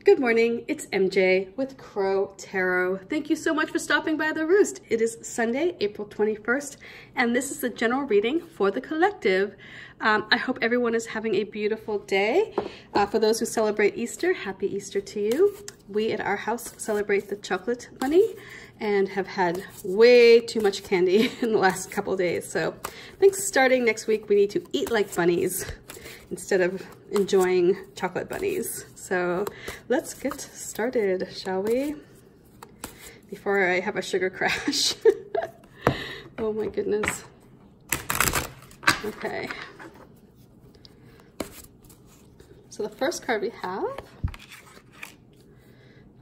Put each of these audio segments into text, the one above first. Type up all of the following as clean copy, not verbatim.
Good morning, it's MJ with Crow Tarot. Thank you so much for stopping by the Roost. It is Sunday, April 21st, and this is the general reading for the collective. I hope everyone is having a beautiful day. For those who celebrate Easter, happy Easter to you. We at our house celebrate the chocolate bunny and have had way too much candy in the last couple days. So I think starting next week, we need to eat like bunnies instead of enjoying chocolate bunnies. So let's get started, shall we? Before I have a sugar crash. Oh my goodness. Okay. So the first card we have,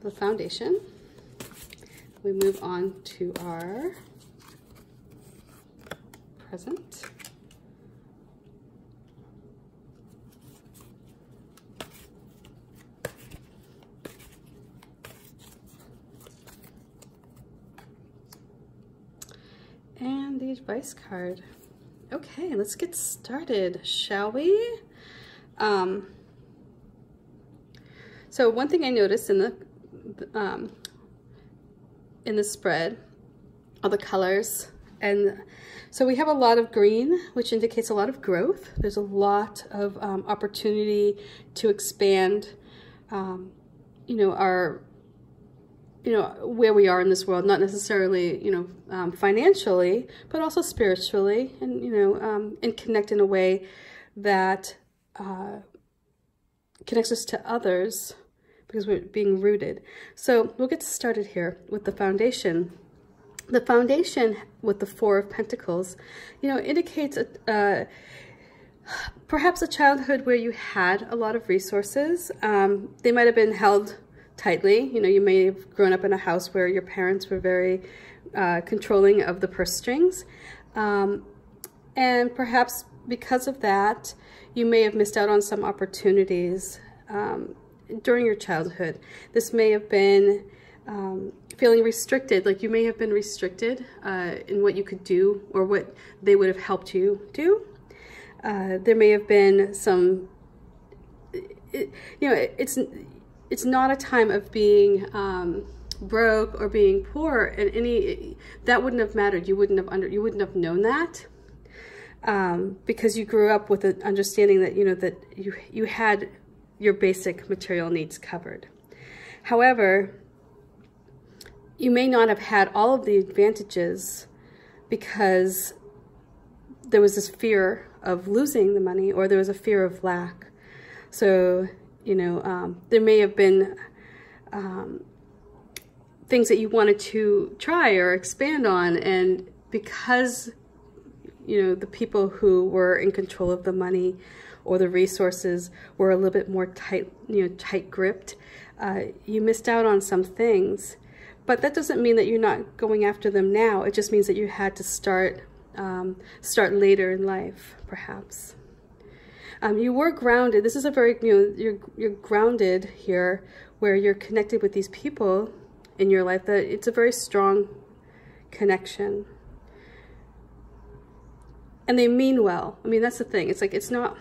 the foundation. We move on to our present. And the advice card. Okay, let's get started, shall we? So one thing I noticed in the spread are the colors, and so we have a lot of green, which indicates a lot of growth. There's a lot of opportunity to expand, where we are in this world, not necessarily, financially, but also spiritually, and connect in a way that connects us to others because we're being rooted. So we'll get started here with the foundation. The foundation with the Four of Pentacles, indicates perhaps a childhood where you had a lot of resources. They might have been held tightly. You may have grown up in a house where your parents were very controlling of the purse strings. And perhaps because of that, you may have missed out on some opportunities during your childhood. This may have been feeling restricted, like you may have been restricted in what you could do or what they would have helped you do. There may have been some, it's not a time of being broke or being poor, and that wouldn't have mattered. You wouldn't have known that because you grew up with an understanding that that you had your basic material needs covered. However, you may not have had all of the advantages because there was this fear of losing the money, or there was a fear of lack. So there may have been things that you wanted to try or expand on, and because the people who were in control of the money or the resources were a little bit more tight gripped, you missed out on some things. But that doesn't mean that you're not going after them now. It just means that you had to start later in life, perhaps. You were grounded. This is a very, you're grounded here, where you're connected with these people in your life. That it's a very strong connection, and they mean well. I mean, that's the thing. It's like, it's not,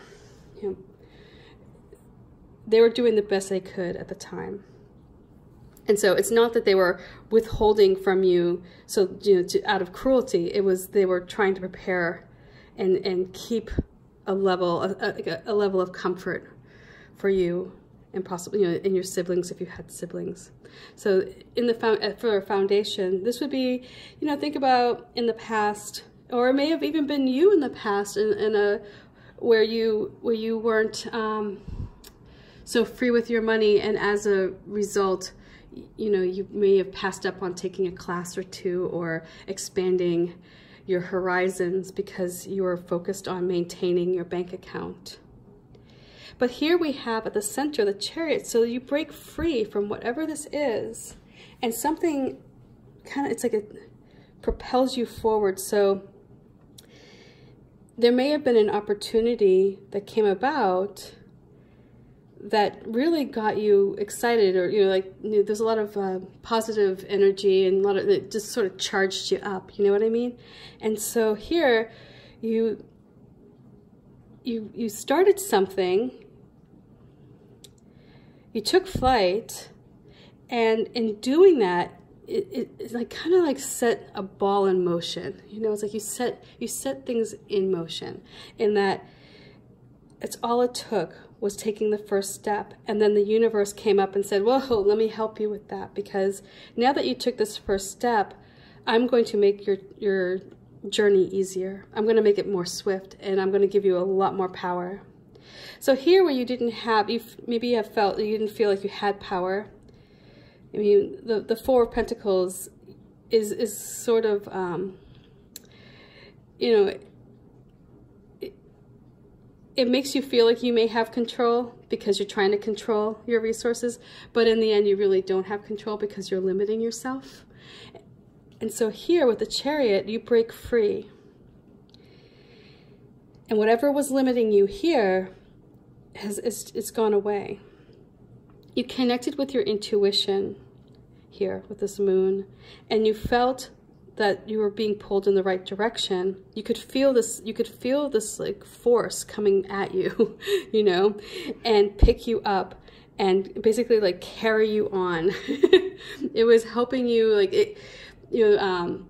they were doing the best they could at the time. And so it's not that they were withholding from you, so out of cruelty. It was they were trying to prepare and keep a level of comfort for you, and possibly in your siblings if you had siblings. So for a foundation, this would be think about in the past, or it may have even been you in the past, where you weren't so free with your money, and as a result, you may have passed up on taking a class or two or expanding your horizons because you were focused on maintaining your bank account. But here we have at the center the Chariot, so you break free from whatever this is, and something it's like it propels you forward. So there may have been an opportunity that came about that really got you excited, or there's a lot of positive energy, and a lot of it just sort of charged you up, you know what I mean? And so here you started something, you took flight, and in doing that, it like kind of like set a ball in motion. You know, it's like you set things in motion, in that it's all it took was taking the first step, and then the universe came up and said, whoa, let me help you with that, because now that you took this first step, I'm going to make your journey easier. I'm going to make it more swift, and I'm going to give you a lot more power. So here where you didn't have, maybe you have felt that you didn't feel like you had power. I mean, the Four of Pentacles is sort of, you know, it makes you feel like you may have control because you're trying to control your resources, but in the end you really don't have control because you're limiting yourself. And so here with the Chariot, you break free. And whatever was limiting you here, it's gone away. You connected with your intuition here with this moon, and you felt that you were being pulled in the right direction. You could feel this like force coming at you, you know, and pick you up and basically like carry you on. It was helping you, like it, you know,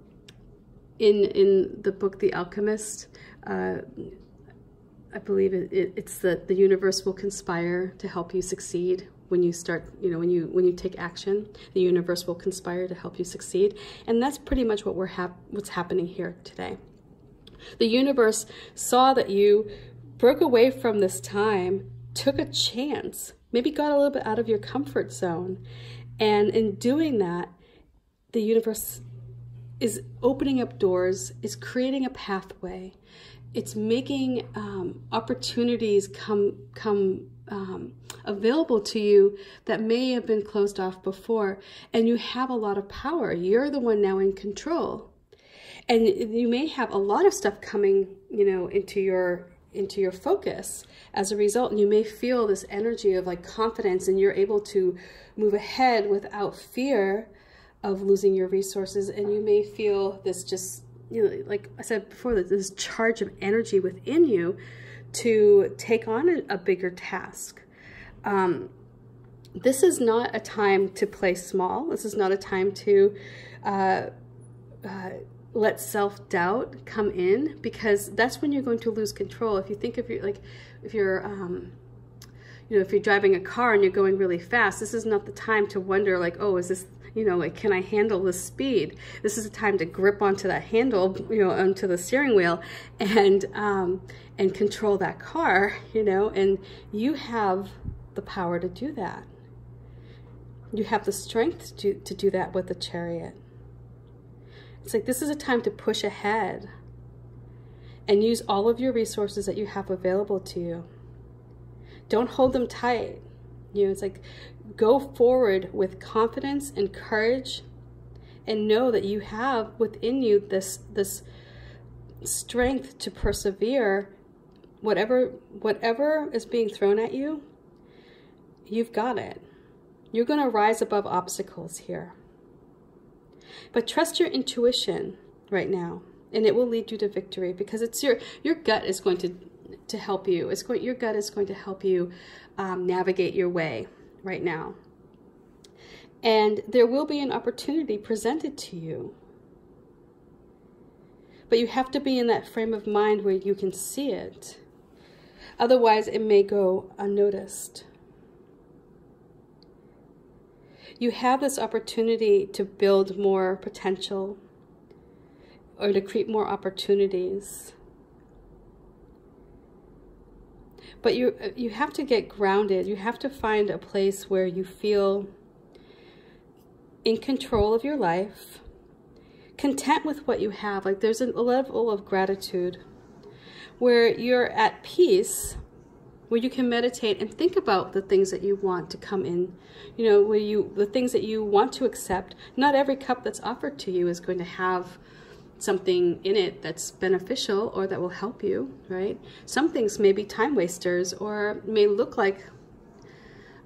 in the book The Alchemist, I believe it's that the universe will conspire to help you succeed. When you start, you know, when you take action, the universe will conspire to help you succeed. And that's pretty much what what's happening here today. The universe saw that you broke away from this time, took a chance, maybe got a little bit out of your comfort zone. And in doing that, the universe is opening up doors, is creating a pathway. It's making opportunities come available to you that may have been closed off before, and you have a lot of power. You're the one now in control, and you may have a lot of stuff coming, you know, into your focus as a result, and you may feel this energy of like confidence, and you're able to move ahead without fear of losing your resources. And you may feel this, just, you know, like I said before, this charge of energy within you to take on a bigger task. This is not a time to play small. This is not a time to let self-doubt come in, because that's when you're going to lose control. If you think of your, like, if you're, you know, if you're driving a car and you're going really fast, this is not the time to wonder like, oh, is this, you know, like, can I handle this speed? This is a time to grip onto that handle, you know, onto the steering wheel, and control that car, you know, and you have the power to do that. You have the strength to do that with the Chariot. It's like, this is a time to push ahead and use all of your resources that you have available to you. Don't hold them tight. You know, it's like, go forward with confidence and courage, and know that you have within you this strength to persevere. Whatever is being thrown at you, you've got it. You're going to rise above obstacles here. But trust your intuition right now, and it will lead you to victory, because it's your gut is going to help you. Your gut is going to help you navigate your way right now. And there will be an opportunity presented to you. But you have to be in that frame of mind where you can see it. Otherwise, it may go unnoticed. You have this opportunity to build more potential, or to create more opportunities. But you have to get grounded. You have to find a place where you feel in control of your life, content with what you have. Like, there's a level of gratitude where you're at peace, where you can meditate and think about the things that you want to come in, you know, the things that you want to accept. Not every cup that's offered to you is going to have something in it that's beneficial or that will help you, right? Some things may be time wasters, or may look like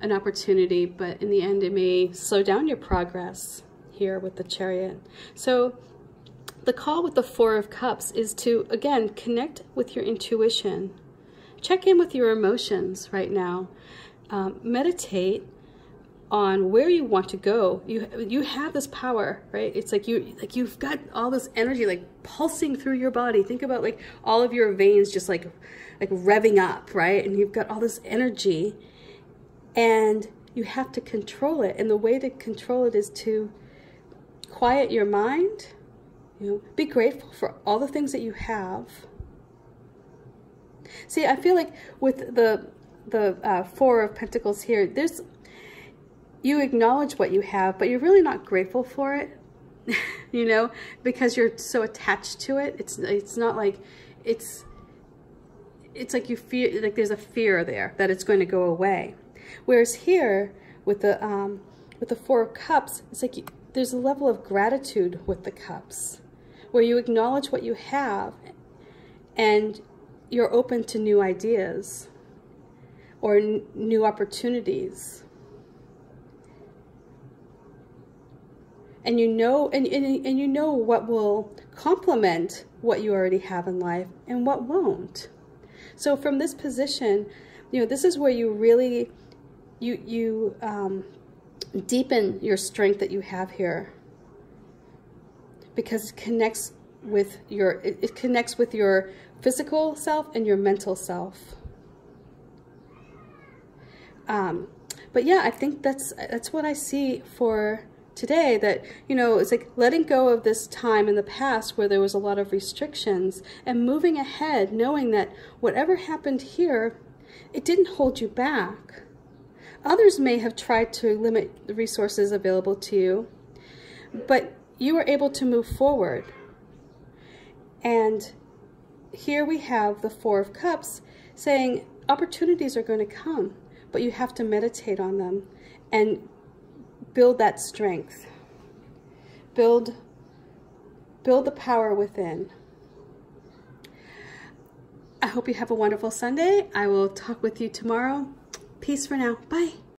an opportunity, but in the end it may slow down your progress here with the Chariot. So the call with the Four of Cups is to, again, connect with your intuition. Check in with your emotions right now. Meditate on where you want to go. You have this power, right? It's like you've got all this energy like pulsing through your body. Think about like all of your veins just like revving up, right? And you've got all this energy, and you have to control it. And the way to control it is to quiet your mind, you know, be grateful for all the things that you have. See, I feel like with the Four of Pentacles here, you acknowledge what you have, but you're really not grateful for it, you know, because you're so attached to it. It's not like it's like you feel like there's a fear there that it's going to go away. Whereas here with the Four of Cups, it's like there's a level of gratitude with the cups, where you acknowledge what you have, and you're open to new ideas or new opportunities. And you know, and you know what will complement what you already have in life and what won't. So from this position, you know, this is where you really deepen your strength that you have here, because it connects with your physical self and your mental self. But yeah, I think that's what I see for today. That, you know, it's like letting go of this time in the past where there was a lot of restrictions, and moving ahead, knowing that whatever happened here, it didn't hold you back. Others may have tried to limit the resources available to you, but you were able to move forward. And here we have the Four of Cups saying opportunities are going to come, but you have to meditate on them and build that strength. Build the power within. I hope you have a wonderful Sunday. I will talk with you tomorrow. Peace for now. Bye.